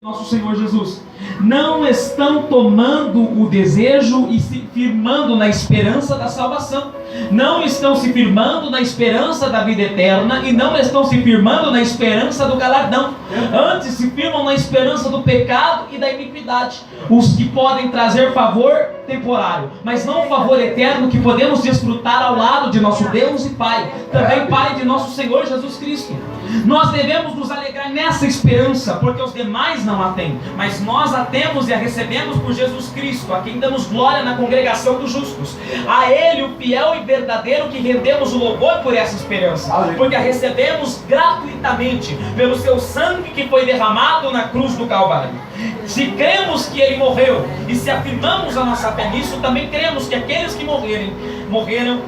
nosso Senhor Jesus, não estão tomando o desejo e se firmando na esperança da salvação, não estão se firmando na esperança da vida eterna e não estão se firmando na esperança do galardão, antes se firmam na esperança do pecado e da iniquidade, os que podem trazer favor temporário, mas não o favor eterno que podemos desfrutar ao lado de nosso Deus e Pai, também Pai de nosso Senhor Jesus Cristo. Nós devemos nos alegrar nessa esperança, porque os demais não a têm, mas nós a temos e a recebemos por Jesus Cristo, a quem damos glória na congregação dos justos. A Ele, o fiel e verdadeiro, que rendemos o louvor por essa esperança, porque a recebemos gratuitamente pelo seu sangue que foi derramado na cruz do Calvário. Se cremos que Ele morreu e se afirmamos a nossa fé nisso, também cremos que aqueles que morreram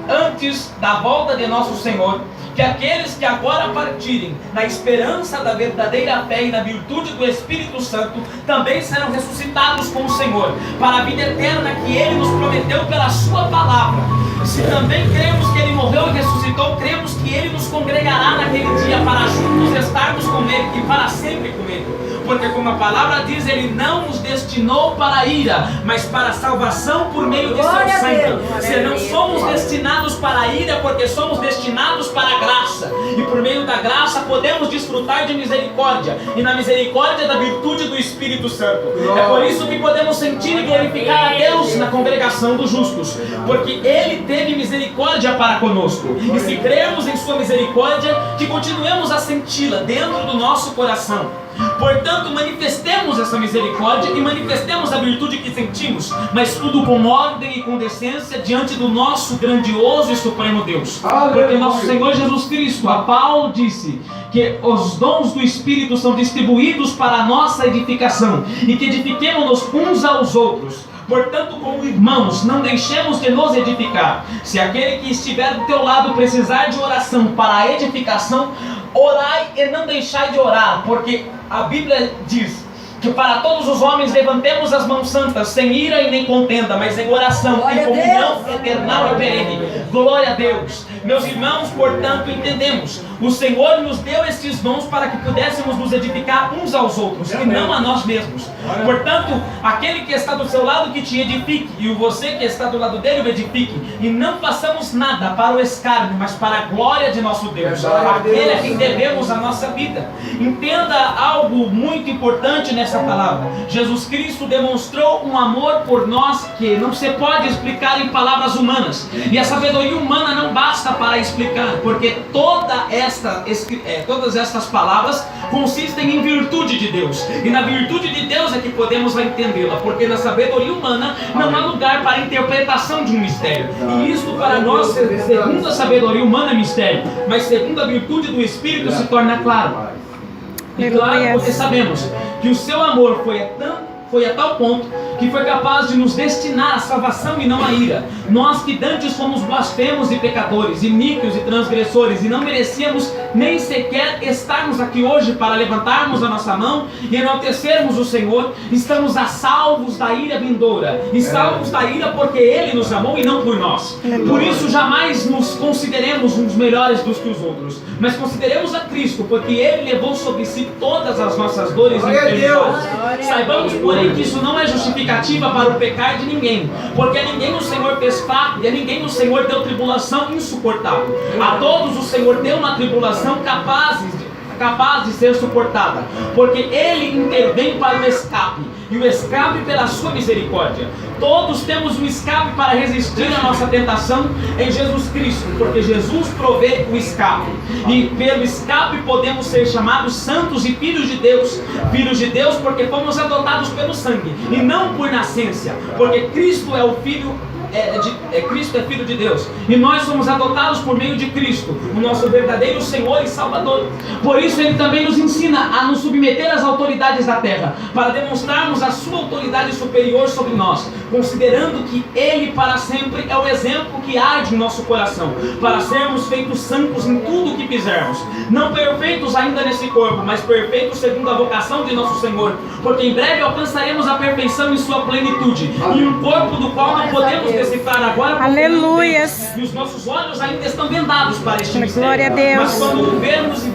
antes da volta de nosso Senhor, que aqueles que agora partirem na esperança da verdadeira fé e na virtude do Espírito Santo também serão ressuscitados com o Senhor para a vida eterna que Ele nos prometeu pela sua palavra. Se também cremos que Ele morreu e ressuscitou, cremos que Ele nos congregará naquele dia para juntos estarmos com Ele e para sempre com Ele. Porque como a palavra diz, Ele não nos destinou para a ira, mas para a salvação por meio de seu sangue. Se não somos destinados para a ira, porque somos destinados para a graça. E por meio da graça podemos desfrutar de misericórdia. E na misericórdia da virtude do Espírito Santo. É por isso que podemos sentir e glorificar a Deus na congregação dos justos. Porque Ele teve misericórdia para conosco. E se cremos em sua misericórdia, que continuemos a senti-la dentro do nosso coração. Portanto, manifestemos essa misericórdia e manifestemos a virtude que sentimos, mas tudo com ordem e com decência diante do nosso grandioso e supremo Deus. Porque nosso Senhor Jesus Cristo, a Paulo disse que os dons do Espírito são distribuídos para a nossa edificação e que edifiquemos-nos uns aos outros. Portanto, como irmãos, não deixemos de nos edificar. Se aquele que estiver do teu lado precisar de oração para a edificação, orai e não deixai de orar, porque a Bíblia diz que para todos os homens levantemos as mãos santas, sem ira e nem contenda, mas em oração e comunhão eternal e perene. Glória a Deus. Meus irmãos, portanto, entendemos, o Senhor nos deu estes dons para que pudéssemos nos edificar uns aos outros, e não a nós mesmos. Portanto, aquele que está do seu lado que te edifique, e você que está do lado dele o edifique, e não façamos nada para o escárnio, mas para a glória de nosso Deus, aquele a quem devemos a nossa vida. Entenda algo muito importante nessa palavra. Jesus Cristo demonstrou um amor por nós que não se pode explicar em palavras humanas, e a sabedoria humana não basta para explicar, porque todas estas palavras consistem em virtude de Deus, e na virtude de Deus é que podemos entendê-la, porque na sabedoria humana não há lugar para a interpretação de um mistério, e isso para nós, segundo a sabedoria humana, é mistério, mas segundo a virtude do Espírito se torna claro. E claro, porque sabemos que o seu amor foi a tal ponto que foi capaz de nos destinar à salvação e não à ira. Nós que dantes fomos blasfemos e pecadores, iníquos e transgressores, e não merecíamos nem sequer estarmos aqui hoje para levantarmos a nossa mão e enaltecermos o Senhor, estamos a salvos da ira vindoura, e salvos da ira porque Ele nos amou e não por nós. Por isso jamais nos consideremos uns melhores dos que os outros, mas consideremos a Cristo, porque Ele levou sobre si todas as nossas dores e enfermidades. Saibamos, porém, que isso não é justificativa para o pecar de ninguém, porque a ninguém o Senhor fez fraco, e a ninguém o Senhor deu tribulação insuportável. A todos o Senhor deu uma tribulação capaz de ser suportada, porque Ele intervém para o escape, e o escape pela sua misericórdia. Todos temos um escape para resistir à nossa tentação em Jesus Cristo, porque Jesus provê o escape, e pelo escape podemos ser chamados santos e filhos de Deus porque fomos adotados pelo sangue, e não por nascença, porque Cristo é o Filho Cristo é Filho de Deus, e nós somos adotados por meio de Cristo, o nosso verdadeiro Senhor e Salvador. Por isso Ele também nos ensina a nos submeter às autoridades da terra, para demonstrarmos a sua autoridade superior sobre nós, considerando que Ele para sempre é o exemplo que arde em nosso coração, para sermos feitos santos em tudo o que fizermos, não perfeitos ainda nesse corpo, mas perfeitos segundo a vocação de nosso Senhor, porque em breve alcançaremos a perfeição em sua plenitude, em um corpo do qual não podemos decifrar agora. Aleluias. E os nossos olhos ainda estão vendados para este mistério. Glória a Deus. Mas quando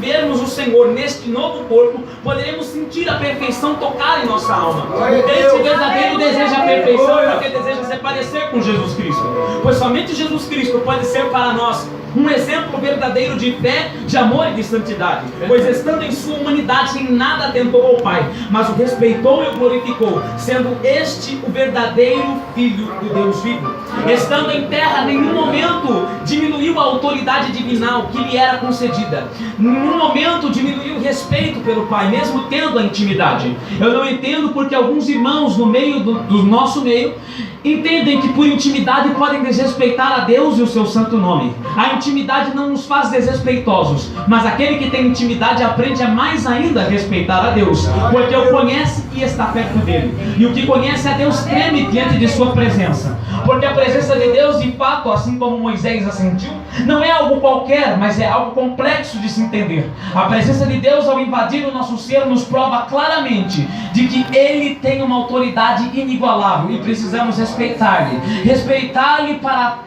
vermos o Senhor neste novo corpo, poderemos sentir a perfeição tocar em nossa alma. O crente verdadeiro deseja a perfeição porque deseja se parecer com Jesus Cristo. Pois somente Jesus Cristo pode ser para nós um exemplo verdadeiro de fé, de amor e de santidade. Pois estando em sua humanidade, em nada atentou ao Pai, mas o respeitou e o glorificou, sendo este o verdadeiro Filho do Deus vivo. Estando em terra, em nenhum momento diminuiu a autoridade divinal que lhe era concedida. Em nenhum momento diminuiu o respeito pelo Pai, mesmo tendo a intimidade. Eu não entendo porque alguns irmãos no meio do nosso meio entendem que por intimidade podem desrespeitar a Deus e o seu santo nome. A intimidade não nos faz desrespeitosos, mas aquele que tem intimidade aprende a mais ainda respeitar a Deus, porque o conhece e está perto dele. E o que conhece a Deus treme diante de sua presença, porque a presença de Deus, de fato, assim como Moisés assentiu, não é algo qualquer, mas é algo complexo de se entender. A presença de Deus, ao invadir o nosso ser, nos prova claramente de que Ele tem uma autoridade inigualável e precisamos respeitar-lhe para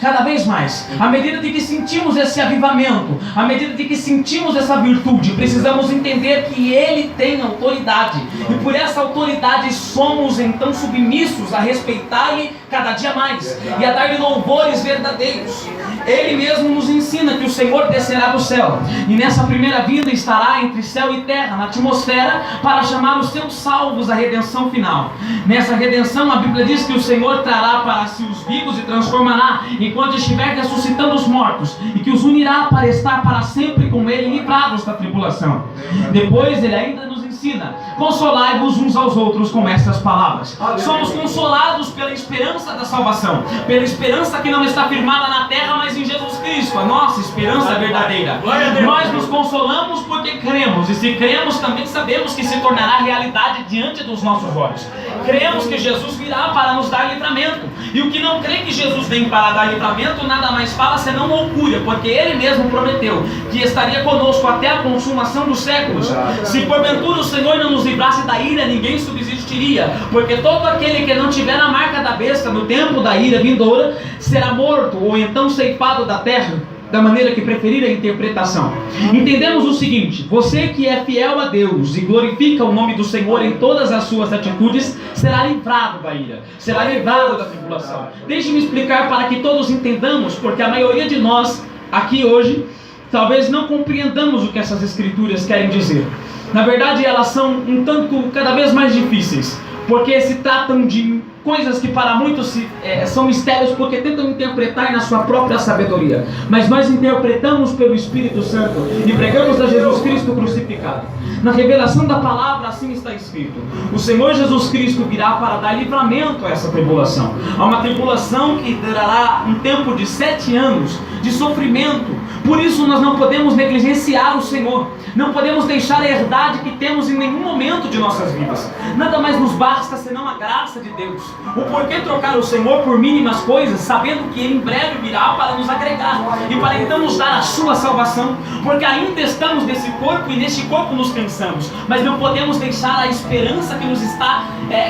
cada vez mais. À medida de que sentimos esse avivamento, à medida de que sentimos essa virtude, precisamos entender que Ele tem autoridade, e por essa autoridade somos então submissos a respeitar-lhe cada dia mais e a dar-lhe louvores verdadeiros. Ele mesmo nos ensina que o Senhor descerá do céu, e nessa primeira vinda estará entre céu e terra, na atmosfera, para chamar os seus salvos à redenção final. Nessa redenção, a Bíblia diz que o Senhor trará para si os vivos e transformará enquanto estiver ressuscitando os mortos, e que os unirá para estar para sempre com Ele, livrados da tribulação. Depois Ele ainda nos ensina: consolai-vos uns aos outros com estas palavras. Somos consolados pela esperança da salvação, pela esperança que não está firmada na terra, mas em Jesus Cristo, a nossa esperança verdadeira. Nós nos consolamos porque cremos, e se cremos também sabemos que se tornará realidade diante dos nossos olhos. Cremos que Jesus virá para nos dar livramento, e o que não crê que Jesus vem para dar livramento nada mais fala senão loucura, porque Ele mesmo prometeu que estaria conosco até a consumação dos séculos. Se porventura o Senhor não nos livrasse da ira, ninguém subsistiria, porque todo aquele que não tiver a marca da besta no tempo da ira vindoura será morto, ou então ceifado da terra, da maneira que preferir a interpretação. Entendemos o seguinte: você que é fiel a Deus e glorifica o nome do Senhor em todas as suas atitudes, será livrado da ira, será livrado da tribulação. Deixe-me explicar para que todos entendamos, porque a maioria de nós aqui hoje talvez não compreendamos o que essas escrituras querem dizer. Na verdade, elas são um tanto cada vez mais difíceis, porque se tratam de coisas que para muitos são mistérios, porque tentam interpretar na sua própria sabedoria. Mas nós interpretamos pelo Espírito Santo e pregamos a Jesus Cristo crucificado. Na revelação da palavra assim está escrito: o Senhor Jesus Cristo virá para dar livramento a essa tribulação. Há uma tribulação que durará um tempo de 7 anos de sofrimento. Por isso nós não podemos negligenciar o Senhor, não podemos deixar a herdade que temos em nenhum momento de nossas vidas. Nada mais nos basta senão a graça de Deus. O porquê trocar o Senhor por mínimas coisas, sabendo que Ele em breve virá para nos agregar e para então nos dar a sua salvação, porque ainda estamos nesse corpo e neste corpo nos cansamos, mas não podemos deixar a esperança que nos está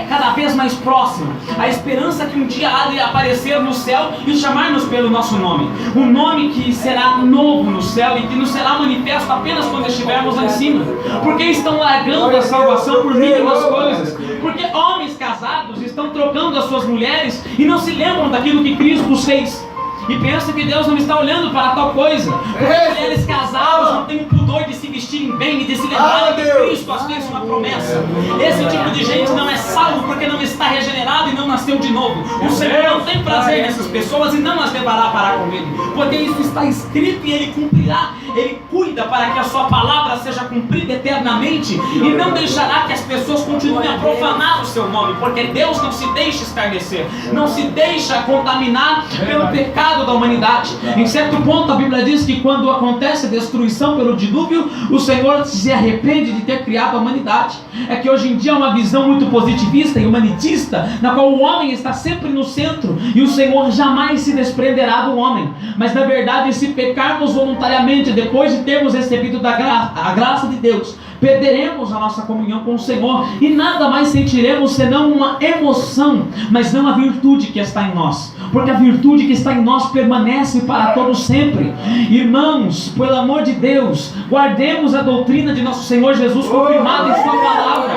cada vez mais próxima, a esperança que um dia há de aparecer no céu e chamar-nos pelo nosso nome, um nome que será novo no céu e que nos será manifesto apenas quando estivermos lá em cima. Porque estão largando a salvação por mínimas coisas, porque homens casados estão trocando as suas mulheres e não se lembram daquilo que Cristo fez, e pensam que Deus não está olhando para tal coisa, porque mulheres casadas não têm o pudor de se vestirem bem e de se lembrarem que Cristo as fez uma promessa. Esse tipo de gente não é salvo porque não está regenerado e não nasceu de novo. O Senhor não tem prazer nessas pessoas e não as levará para com Ele, porque isso está escrito e Ele cumprirá. Ele cuida para que a sua palavra seja cumprida eternamente e não deixará que as pessoas continuem a profanar o seu nome, porque Deus não se deixa escarnecer, não se deixa contaminar pelo pecado da humanidade. Em certo ponto a Bíblia diz que quando acontece a destruição pelo dilúvio, o Senhor se arrepende de ter criado a humanidade. É que hoje em dia há uma visão muito positivista redutivista e humanitista, na qual o homem está sempre no centro e o Senhor jamais se desprenderá do homem. Mas na verdade, se pecarmos voluntariamente, depois de termos recebido a graça de Deus, perderemos a nossa comunhão com o Senhor e nada mais sentiremos senão uma emoção, mas não a virtude que está em nós, porque a virtude que está em nós permanece para todo sempre. Irmãos, pelo amor de Deus, guardemos a doutrina de nosso Senhor Jesus confirmada em sua palavra.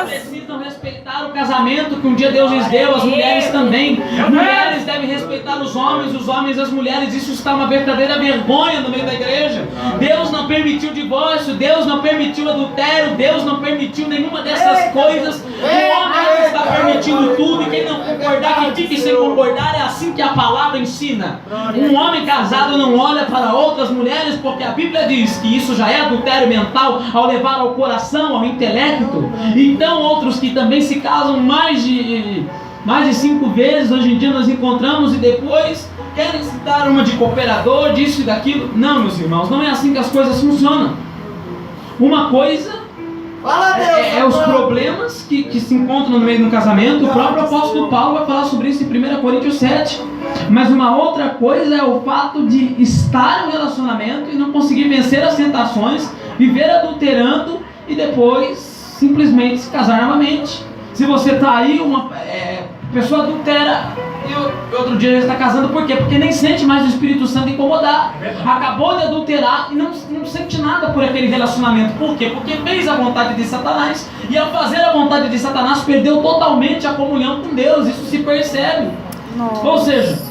Precisam respeitar o casamento que um dia Deus lhes deu, as mulheres também. Mulheres devem respeitar os homens as mulheres. Isso está uma verdadeira vergonha no meio da igreja. Deus não permitiu divórcio, Deus não permitiu adultério, Deus não permitiu nenhuma dessas coisas. O homem está permitindo tudo, e quem não concordar, que fique sem concordar. É assim que a palavra ensina. Um homem casado não olha para outras mulheres, porque a Bíblia diz que isso já é adultério mental, ao levar ao coração, ao intelecto. Então outros que também se casam mais de 5 vezes, hoje em dia nós encontramos, e depois querem se dar uma de cooperador, disso e daquilo. Não, meus irmãos, não é assim que as coisas funcionam. Uma coisa é os problemas que se encontram no meio do casamento. O próprio apóstolo Paulo vai falar sobre isso em 1 Coríntios 7. Mas uma outra coisa é o fato de estar no relacionamento e não conseguir vencer as tentações, viver adulterando e depois simplesmente se casar novamente. Se você está aí, uma pessoa adultera e outro dia já está casando, por quê? Porque nem sente mais o Espírito Santo incomodar. Acabou de adulterar e não sente nada por aquele relacionamento. Por quê? Porque fez a vontade de Satanás, e ao fazer a vontade de Satanás perdeu totalmente a comunhão com Deus. Isso se percebe. Ou seja,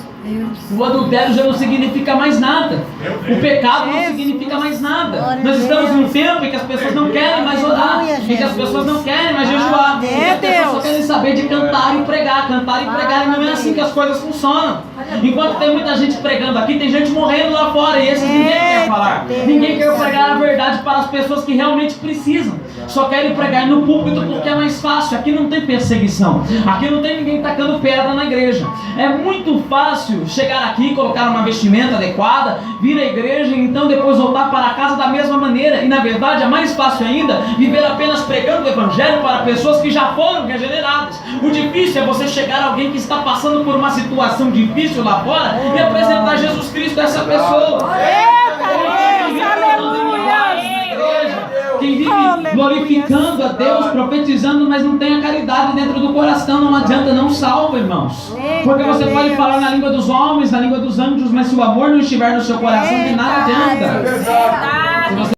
o adultério já não significa mais nada. O pecado não significa mais nada. Nós estamos num tempo em que as pessoas não querem mais orar, em que as pessoas não querem mais jejuar, em que as pessoas só querem saber de cantar e pregar, e não é assim que as coisas funcionam. Enquanto tem muita gente pregando aqui, tem gente morrendo lá fora, e esses ninguém quer falar. Ninguém quer pregar a verdade para as pessoas que realmente precisam. Só querem pregar no púlpito porque é mais fácil. Aqui não tem perseguição, aqui não tem ninguém tacando pedra na igreja. É muito fácil chegar aqui, colocar uma vestimenta adequada, vir à igreja e então depois voltar para casa da mesma maneira. E na verdade é mais fácil ainda viver apenas pregando o evangelho para pessoas que já foram regeneradas. O difícil é você chegar a alguém que está passando por uma situação difícil lá fora e apresentar Jesus Cristo a essa pessoa. Quem vive glorificando a Deus, profetizando, mas não tem a caridade dentro do coração, não adianta, não salva, irmãos. Porque você pode falar na língua dos homens, na língua dos anjos, mas se o amor não estiver no seu coração, de nada adianta.